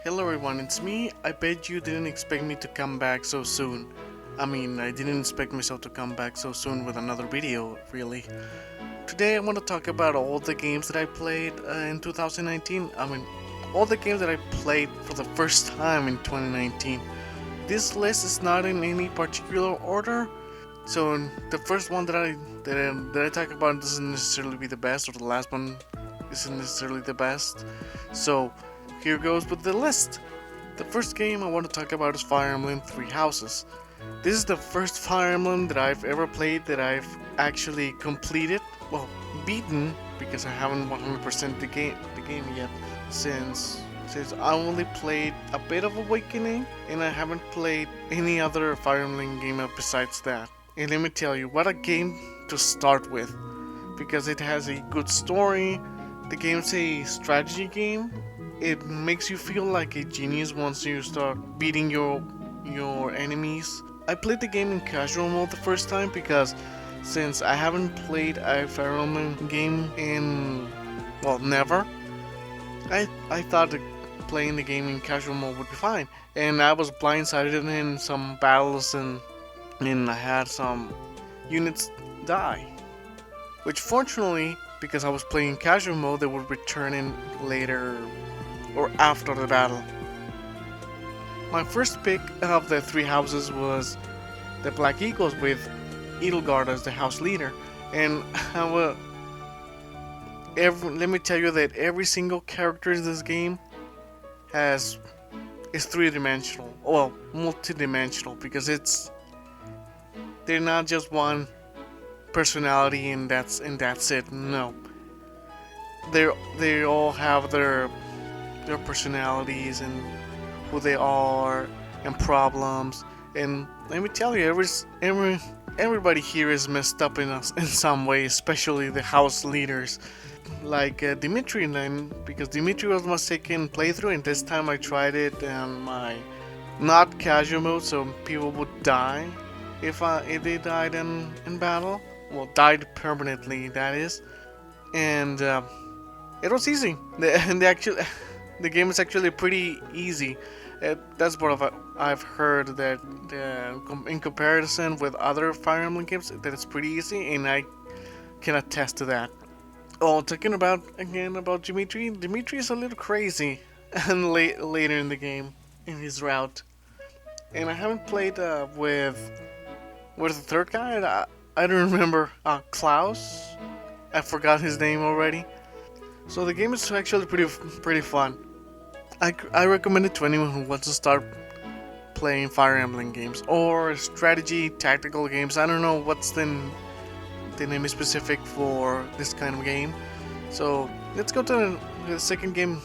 Hello everyone, it's me. I bet you didn't expect me to come back so soon. I didn't expect myself to come back so soon with another video, really. Today I want to talk about all the games that I played in 2019. All the games that I played for the first time in 2019. This list is not in any particular order, so the first one that I talk about doesn't necessarily be the best, or the last one isn't necessarily the best. So here goes with the list. The first game I want to talk about is Fire Emblem Three Houses. This is the first Fire Emblem that I've ever played that I've actually completed, well, beaten, because I haven't 100% the game yet, since I only played a bit of Awakening and I haven't played any other Fire Emblem game besides that. And let me tell you, what a game to start with, because it has a good story. The game's a strategy game. It makes you feel like a genius once you start beating your enemies. I played the game in casual mode the first time because since I haven't played a Fire Emblem game in, well, never, I thought that playing the game in casual mode would be fine. And I was blindsided in some battles and I had some units die. Which fortunately, because I was playing casual mode, they would return in later or after the battle. My first pick of the three houses was the Black Eagles with Edelgard as the house leader, and let me tell you that every single character in this game is three-dimensional, well, multi-dimensional, because they're not just one personality and that's it. No, they all have their personalities and who they are and problems. And let me tell you, everybody here is messed up in some way, especially the house leaders, like Dimitri. And because Dimitri was my second playthrough, and this time I tried it on my not casual mode, so people would die if they died in battle. Well, died permanently, that is. And it was easy. The game is actually pretty easy. That's what I've heard, that in comparison with other Fire Emblem games, that it's pretty easy, and I can attest to that. Oh, talking about Dimitri. Dimitri is a little crazy, and later in the game, in his route, and I haven't played with the third guy. I don't remember. Klaus. I forgot his name already. So the game is actually pretty fun. I recommend it to anyone who wants to start playing Fire Emblem games or strategy tactical games. I don't know what's the name is specific for this kind of game. So let's go to the second game,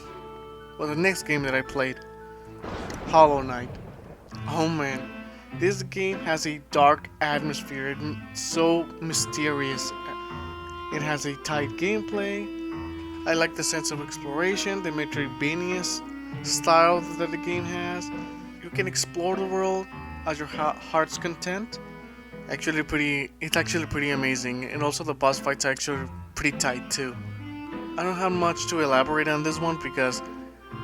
or the next game that I played, Hollow Knight. Oh man, this game has a dark atmosphere. It's so mysterious. It has a tight gameplay. I like the sense of exploration, the Metroidvania style that the game has. You can explore the world at your heart's content. It's actually pretty amazing, and also the boss fights are actually pretty tight too. I don't have much to elaborate on this one because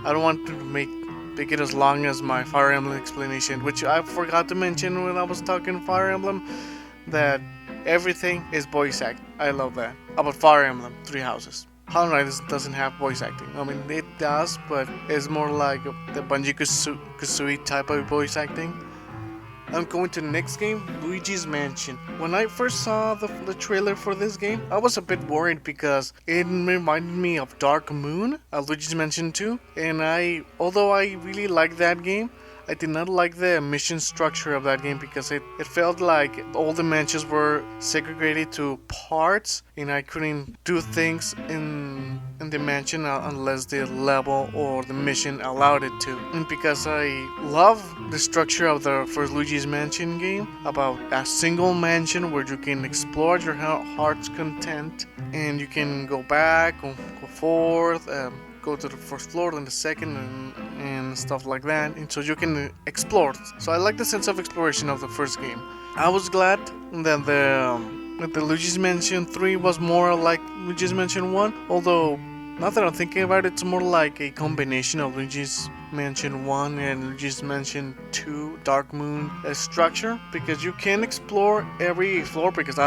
I don't want to make it as long as my Fire Emblem explanation, which I forgot to mention when I was talking Fire Emblem, that everything is voice act. I love that about Fire Emblem Three Houses. Hollow Knight doesn't have voice acting. It does, but it's more like the Banjo-Kazooie type of voice acting. I'm going to the next game, Luigi's Mansion. When I first saw the trailer for this game, I was a bit worried because it reminded me of Dark Moon, Luigi's Mansion 2. And although I really liked that game, I did not like the mission structure of that game because it felt like all the mansions were segregated to parts, and I couldn't do things in the mansion unless the level or the mission allowed it to. And because I love the structure of the first Luigi's Mansion game, about a single mansion where you can explore your heart's content, and you can go back, go forth, go to the first floor, then the second, and stuff like that, and so you can explore. So I like the sense of exploration of the first game. I was glad that the Luigi's Mansion 3 was more like Luigi's Mansion 1, although now that I'm thinking about it, it's more like a combination of Luigi's Mansion 1 and Luigi's Mansion 2 Dark Moon structure, because you can explore every floor because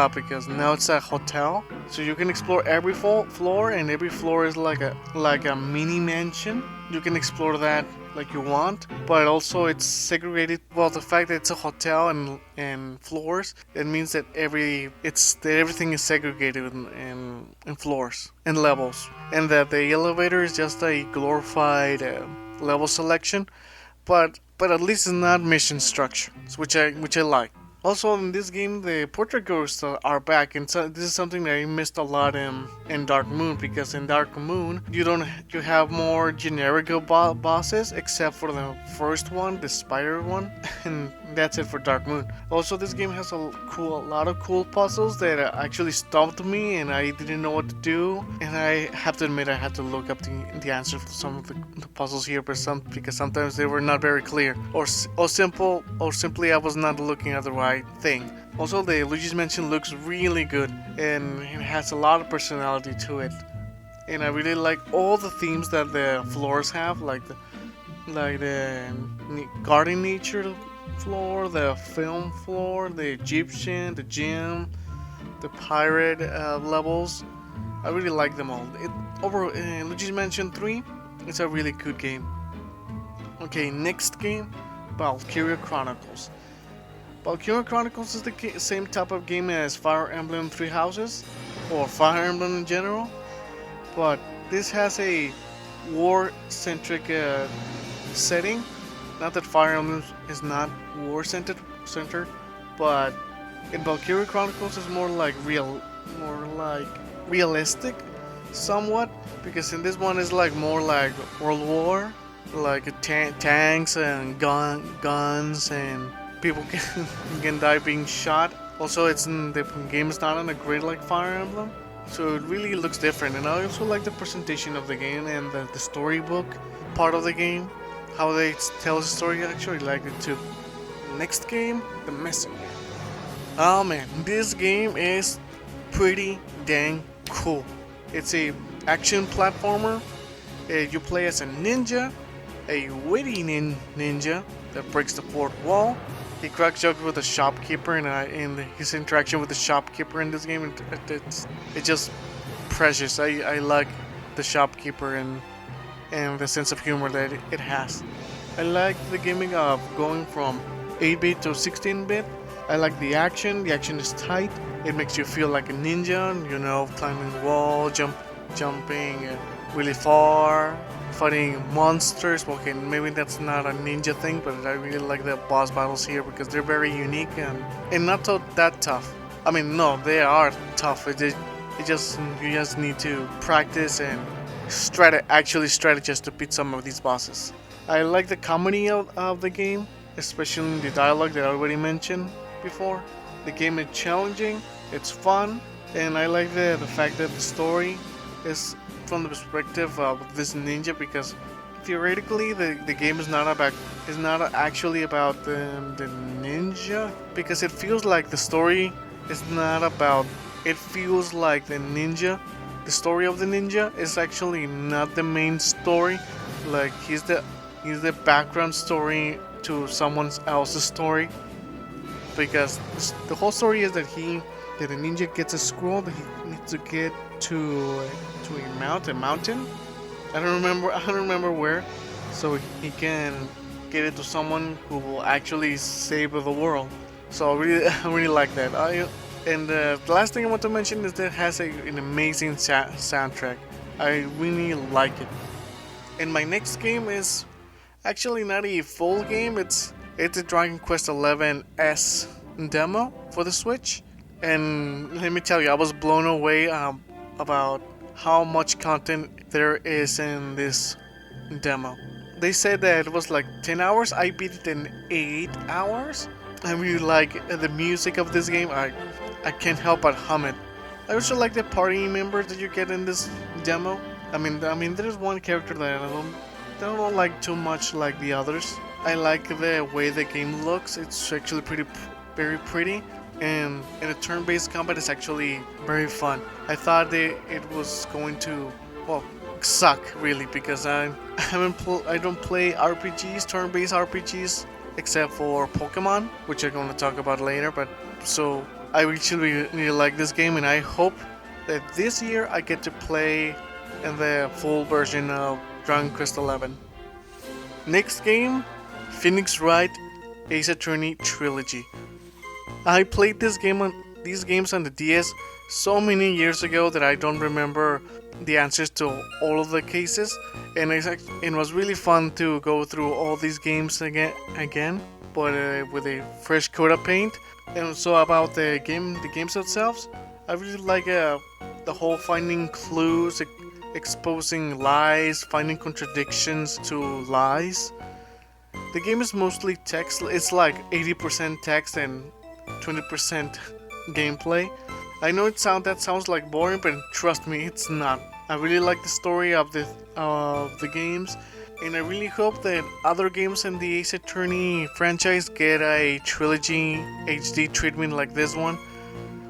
now it's a hotel, so you can explore every floor, and every floor is like a mini mansion. You can explore that like you want, but also it's segregated. Well, the fact that it's a hotel and floors, it means that everything is segregated in floors and levels, and that the elevator is just a glorified level selection, but at least it's not mission structure, which I like. Also, in this game, the portrait ghosts are back, and so this is something that I missed a lot in Dark Moon, because in Dark Moon you have more generic bosses, except for the first one, the spider one, and that's it for Dark Moon. Also, this game has a lot of cool puzzles that actually stumped me, and I didn't know what to do. And I have to admit, I had to look up the answer for some of the puzzles here, because sometimes they were not very clear, or simply I was not looking at the right thing. Also, the Luigi's Mansion looks really good, and it has a lot of personality to it. And I really like all the themes that the floors have, like the garden nature floor, the film floor, the Egyptian, the gym, the pirate levels. I really like them all. Luigi's Mansion 3, it's a really good game. Okay, next game, Valkyria Chronicles. Valkyria Chronicles is the same type of game as Fire Emblem Three Houses, or Fire Emblem in general, but this has a war-centric setting. Not that Fire Emblem is not war-centered, but in Valkyria Chronicles it's more like realistic, somewhat, because in this one it's like more like World War, like tanks and guns, and people can die being shot. Also, the game is not on a grid like Fire Emblem, so it really looks different. And I also like the presentation of the game and the storybook part of the game, how they tell the story. I actually like it too. Next game, The Messenger. Oh man, this game is pretty dang cool. It's a action platformer. You play as a ninja, a witty ninja that breaks the fourth wall. He cracks jokes with the shopkeeper, and his interaction with the shopkeeper in this game, it's just precious. I like the shopkeeper and the sense of humor that it has. I like the gimmick of going from 8-bit to 16-bit. I like the action. The action is tight. It makes you feel like a ninja, climbing the wall, jumping really far, fighting monsters. Okay, maybe that's not a ninja thing, but I really like the boss battles here because they're very unique and not that tough. I mean, no, they are tough. You just need to practice and strategize to beat some of these bosses. I like the comedy of the game, especially the dialogue that I already mentioned before. The game is challenging, it's fun, and I like the fact that the story is from the perspective of this ninja, because theoretically the game is not actually about the ninja, because it feels like the story is not about. It feels like the story of the ninja is actually not the main story. Like he's the background story to someone else's story, because the whole story is that the ninja gets a scroll that he needs to get to a mountain. I don't remember where, so he can get it to someone who will actually save the world. So I really like that. And the last thing I want to mention is that it has an amazing soundtrack. I really like it. And my next game is actually not a full game. It's a Dragon Quest XI S demo for the Switch. And let me tell you, I was blown away about how much content there is in this demo. They said that it was like 10 hours. I beat it in 8 hours. I really like the music of this game. I can't help but hum it. I also like the party members that you get in this demo. I mean, there's one character that I don't like too much like the others. I like the way the game looks. It's actually very pretty. And the turn-based combat is actually very fun. I thought it was going to, suck really because I don't play RPGs, turn-based RPGs, except for Pokemon, which I'm going to talk about later. But so I really like this game, and I hope that this year I get to play in the full version of Dragon Quest XI. Next game, Phoenix Wright Ace Attorney Trilogy. I played these games on the DS so many years ago that I don't remember the answers to all of the cases, and it was really fun to go through all these games again, but with a fresh coat of paint. And so about the games themselves, I really like the whole finding clues, exposing lies, finding contradictions to lies. The game is mostly text. It's like 80% text and 20% gameplay. I know that sounds like boring, but trust me, it's not. I really like the story of the games, and I really hope that other games in the Ace Attorney franchise get a trilogy HD treatment like this one.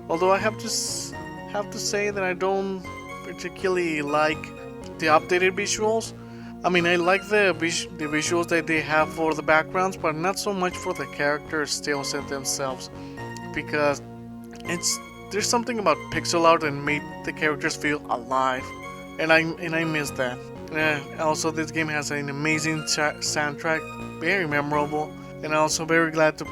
Although I have to say that I don't particularly like the updated visuals. I mean, I like the visuals that they have for the backgrounds, but not so much for the characters still set themselves, because there's something about pixel art that made the characters feel alive, and I miss that. Also, this game has an amazing soundtrack, very memorable, and I'm also very glad to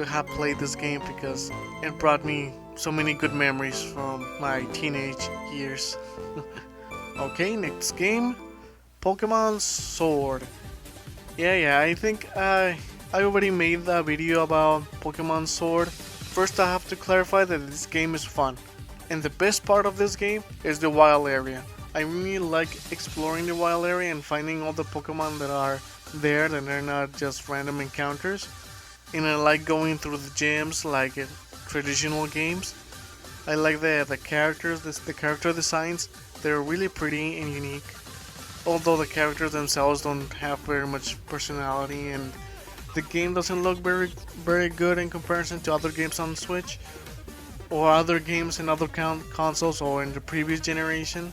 have played this game because it brought me so many good memories from my teenage years. Okay, next game, Pokemon Sword. Yeah, I think I already made a video about Pokemon Sword. First, I have to clarify that this game is fun, and the best part of this game is the wild area. I really like exploring the wild area and finding all the Pokemon that are there, that are not just random encounters. And I like going through the gyms like in traditional games. I like the characters, the character designs. They're really pretty and unique. Although the characters themselves don't have very much personality, and the game doesn't look very good in comparison to other games on Switch or other games in other consoles or in the previous generation.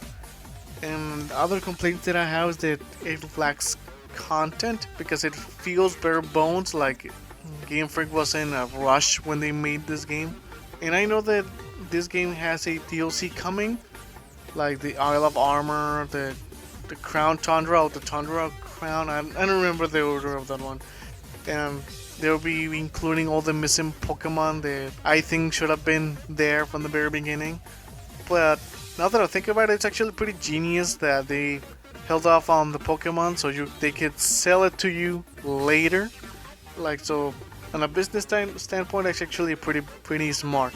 And other complaints that I have is that it lacks content because it feels bare bones, like Game Freak was in a rush when they made this game. And I know that this game has a DLC coming, like the Isle of Armor, the Crown Tundra, or the Tundra Crown. I don't remember the order of that one. And they'll be including all the missing Pokemon that I think should have been there from the very beginning. But now that I think about it, it's actually pretty genius that they held off on the Pokemon so they could sell it to you later. Like, so on a business standpoint, it's actually pretty smart.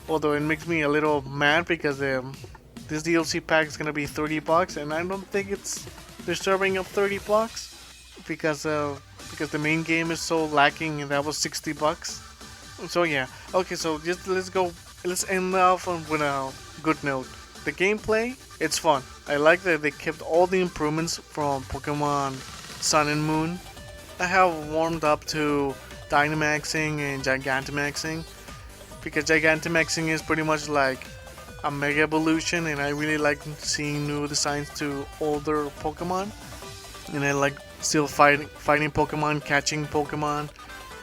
Although it makes me a little mad because this DLC pack is gonna be $30, and I don't think it's deserving of $30 because the main game is so lacking, and that was $60. So yeah, okay. So just let's end off with a good note. The gameplay, it's fun. I like that they kept all the improvements from Pokemon Sun and Moon. I have warmed up to Dynamaxing and Gigantamaxing because Gigantamaxing is pretty much like a Mega Evolution, and I really like seeing new designs to older Pokemon. And I like still fighting Pokemon, catching Pokemon,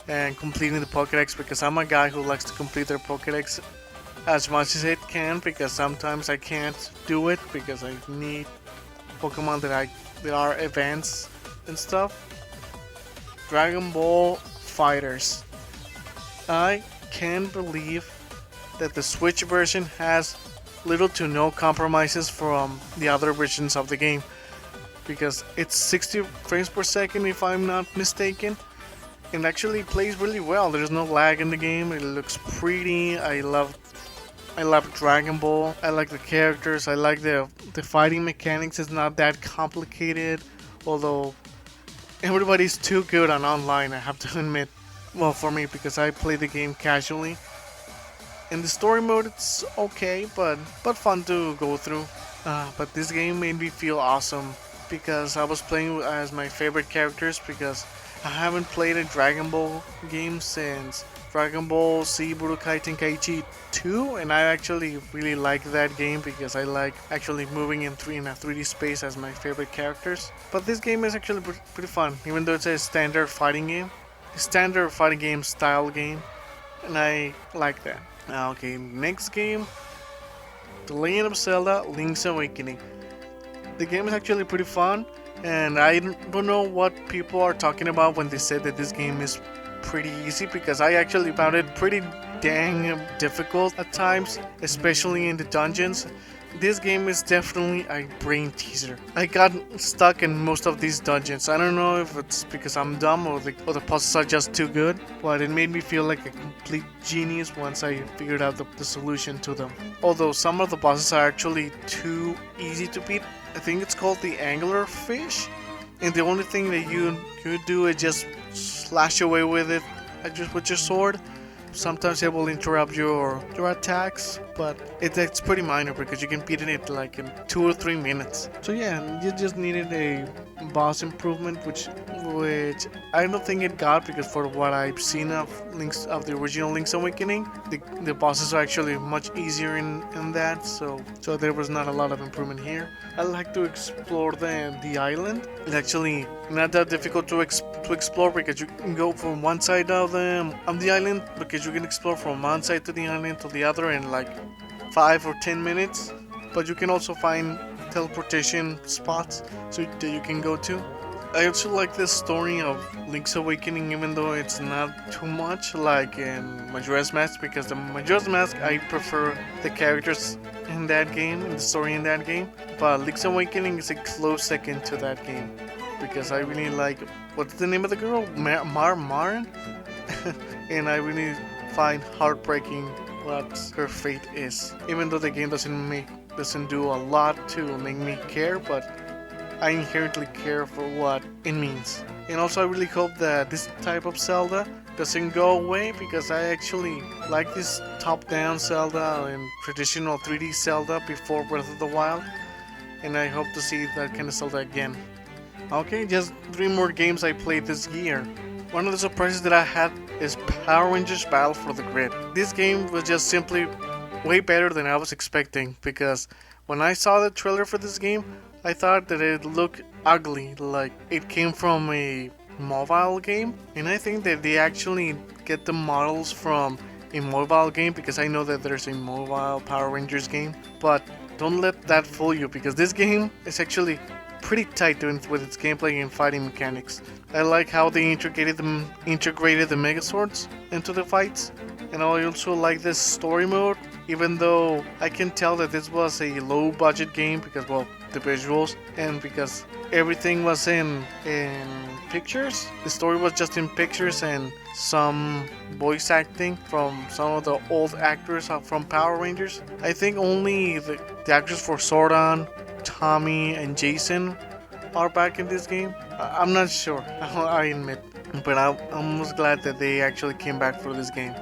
and completing the Pokédex because I'm a guy who likes to complete their Pokédex as much as it can, because sometimes I can't do it because I need Pokemon that are events and stuff. Dragon Ball Fighters. I can't believe that the Switch version has little to no compromises from the other versions of the game, because it's 60 frames per second if I'm not mistaken, and actually plays really well. There's no lag in the game. It looks pretty. I love Dragon Ball. I like the characters. I like the fighting mechanics. It's not that complicated, although everybody's too good on online, I have to admit. Well, for me, because I play the game casually. In the story mode, it's okay, but fun to go through. But this game made me feel awesome because I was playing as my favorite characters, because I haven't played a Dragon Ball game since Dragon Ball Z Budokai Tenkaichi 2, and I actually really like that game because I like actually moving in a 3D space as my favorite characters. But this game is actually pretty fun, even though it's a standard fighting game style game, and I like that. Okay, next game, The Legend of Zelda: Link's Awakening. The game is actually pretty fun, and I don't know what people are talking about when they said that this game is pretty easy, because I actually found it pretty dang difficult at times, especially in the dungeons. This game is definitely a brain teaser. I got stuck in most of these dungeons. I don't know if it's because I'm dumb or the puzzles are just too good, but it made me feel like a complete genius once I figured out the solution to them. Although some of the bosses are actually too easy to beat. I think it's called the angler fish, and the only thing that you do is just slash away with it, just with your sword. Sometimes it will interrupt your attacks, but it's pretty minor because you can beat it like in 2 or 3 minutes. So yeah, you just needed a boss improvement, which I don't think it got, because for what I've seen of the original Link's Awakening, the bosses are actually much easier in that. So there was not a lot of improvement here. I like to explore the island. It's actually not that difficult to explore because you can go from one side of the island, because you can explore from one side to the island to the other in like 5 or 10 minutes. But you can also find teleportation spots that you can go to. I also like the story of Link's Awakening, even though it's not too much like in Majora's Mask, because the Majora's Mask, I prefer the characters in that game, the story in that game. But Link's Awakening is a close second to that game, because I really like, what's the name of the girl? Marin? And I really find heartbreaking what her fate is. Even though the game doesn't do a lot to make me care, but I inherently care for what it means. And also I really hope that this type of Zelda doesn't go away, because I actually like this top-down Zelda and traditional 3D Zelda before Breath of the Wild, and I hope to see that kind of Zelda again. Okay, just 3 more games I played this year. One of the surprises that I had is Power Rangers Battle for the Grid. This game was just simply way better than I was expecting, because when I saw the trailer for this game, I thought that it looked ugly, like it came from a mobile game, and I think that they actually get the models from a mobile game, because I know that there's a mobile Power Rangers game, but don't let that fool you, because this game is actually pretty tight with its gameplay and fighting mechanics. I like how they integrated the Megazords into the fights, and I also like this story mode, even though I can tell that this was a low budget game because, well, the visuals, and because everything was in pictures. The story was just in pictures and some voice acting from some of the old actors from Power Rangers. I think only the actors for Zordon, Tommy, and Jason are back in this game. I'm not sure, I admit, but I'm almost glad that they actually came back for this game.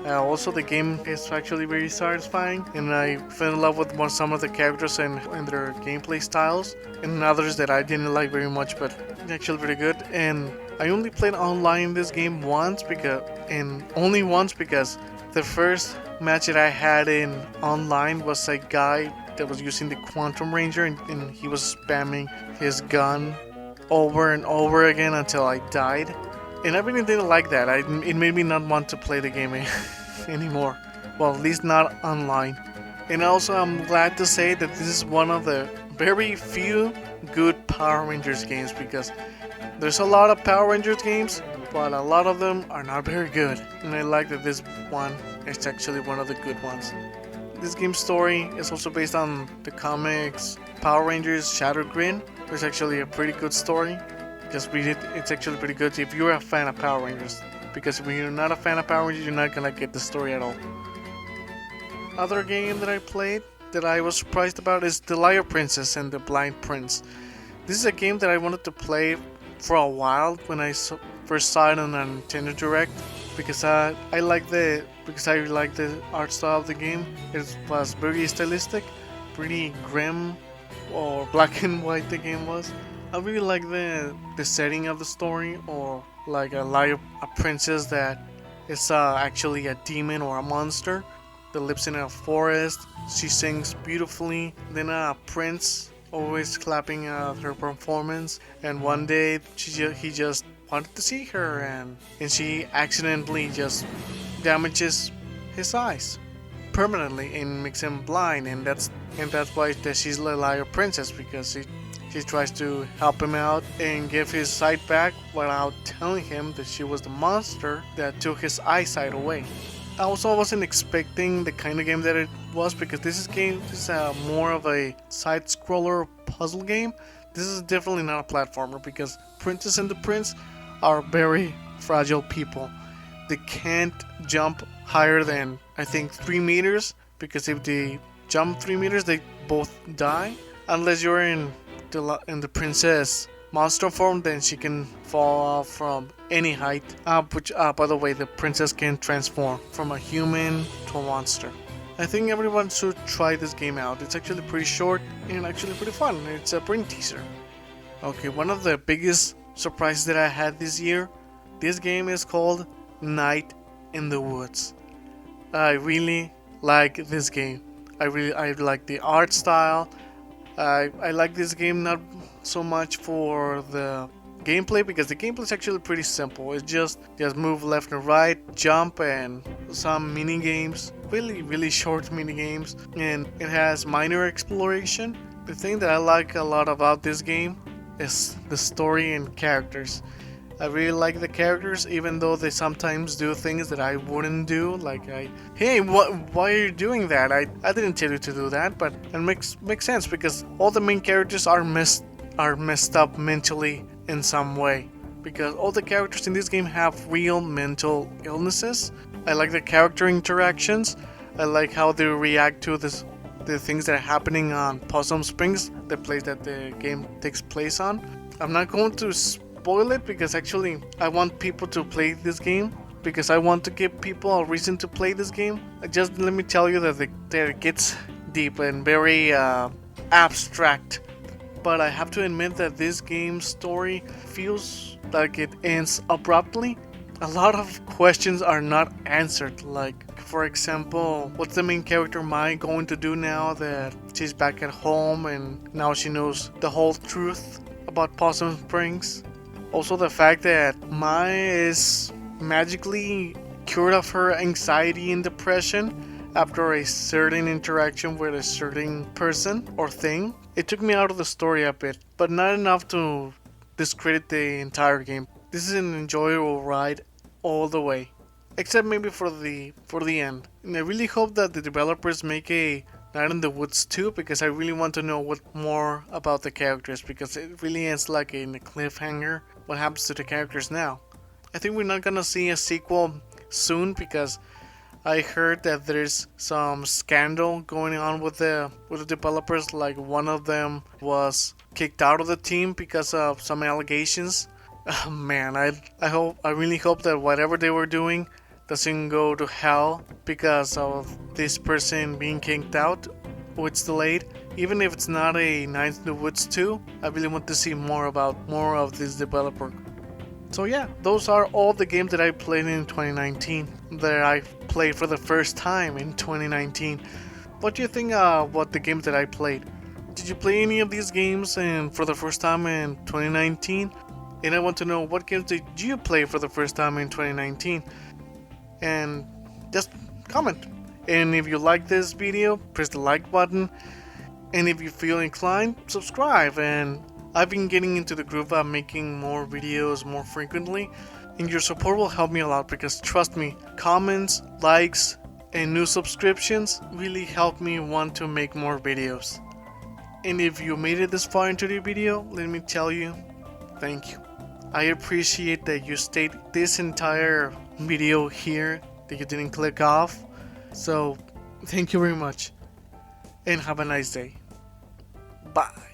Also, the game is actually very satisfying, and I fell in love with some of the characters and their gameplay styles, and others that I didn't like very much, but actually pretty good. And I only played online this game once, because the first match that I had in online was a guy that was using the Quantum Ranger, and he was spamming his gun over and over again until I died. And I really didn't like that. It made me not want to play the game anymore. Well, at least not online. And also, I'm glad to say that this is one of the very few good Power Rangers games, because there's a lot of Power Rangers games, but a lot of them are not very good. And I like that this one is actually one of the good ones. This game's story is also based on the comics Power Rangers Shattered Grid. It's actually a pretty good story. Just read it, it's actually pretty good if you're a fan of Power Rangers. Because if you're not a fan of Power Rangers, you're not gonna get the story at all. Other game that I played that I was surprised about is The Liar Princess and the Blind Prince. This is a game that I wanted to play for a while when I first saw it on a Nintendo Direct, because I like the art style of the game. It was very stylistic, pretty grim or black and white the game was. I really like the setting of the story, or like a princess that is actually a demon or a monster that lives in a forest. She sings beautifully. Then a prince always clapping at her performance. And one day he just wanted to see her, and she accidentally just damages his eyes permanently and makes him blind. And that's why that she's the liar princess, because she tries to help him out and give his sight back without telling him that she was the monster that took his eyesight away. I also wasn't expecting the kind of game that it was, because this is more of a side-scroller puzzle game. This is definitely not a platformer, because Princess and the Prince are very fragile people. They can't jump higher than, I think, 3 meters, because if they jump 3 meters, they both die. Unless you're in the princess monster form, then she can fall off from any height. Which, by the way, the princess can transform from a human to a monster. I think everyone should try this game out. It's actually pretty short and actually pretty fun. It's a brain teaser. Okay, one of the biggest surprises that I had this year, this game is called Night in the Woods. I really like this game. I like the art style. I like this game not so much for the gameplay, because the gameplay is actually pretty simple. It's just move left and right, jump, and some mini games. Really short mini games, and it has minor exploration. The thing that I like a lot about this game is the story and characters. I really like the characters, even though they sometimes do things that I wouldn't do. Like, hey, why are you doing that? I didn't tell you to do that, but it makes sense, because all the main characters are messed up mentally in some way. Because all the characters in this game have real mental illnesses. I like the character interactions. I like how they react to the things that are happening on Possum Springs, the place that the game takes place on. I'm not going to spoil it, because actually I want people to play this game, because I want to give people a reason to play this game. Just let me tell you that it gets deep and very abstract. But I have to admit that this game's story feels like it ends abruptly. A lot of questions are not answered, like, for example, what's the main character Mai going to do now that she's back at home and now she knows the whole truth about Possum Springs? Also, the fact that Mai is magically cured of her anxiety and depression after a certain interaction with a certain person or thing. It took me out of the story a bit, but not enough to discredit the entire game. This is an enjoyable ride all the way, except maybe for the end. And I really hope that the developers make a Night in the Woods 2, because I really want to know what more about the characters, because it really ends like in a cliffhanger. What happens to the characters now? I think we're not gonna see a sequel soon, because I heard that there's some scandal going on with the developers. Like, one of them was kicked out of the team because of some allegations. Man, I really hope that whatever they were doing doesn't go to hell because of this person being kicked out or it's delayed. Even if it's not a Night in the Woods 2, I really want to see more of this developer. So yeah, those are all the games that I played in 2019, that I played for the first time in 2019. What do you think about the games that I played? Did you play any of these games for the first time in 2019? And I want to know, what games did you play for the first time in 2019? And just comment. And if you like this video, press the like button. And if you feel inclined, subscribe. And I've been getting into the groove of making more videos more frequently. And your support will help me a lot, because trust me, comments, likes, and new subscriptions really help me want to make more videos. And if you made it this far into the video, let me tell you, thank you. I appreciate that you stayed this entire video here, that you didn't click off. So, thank you very much. And have a nice day. Bye.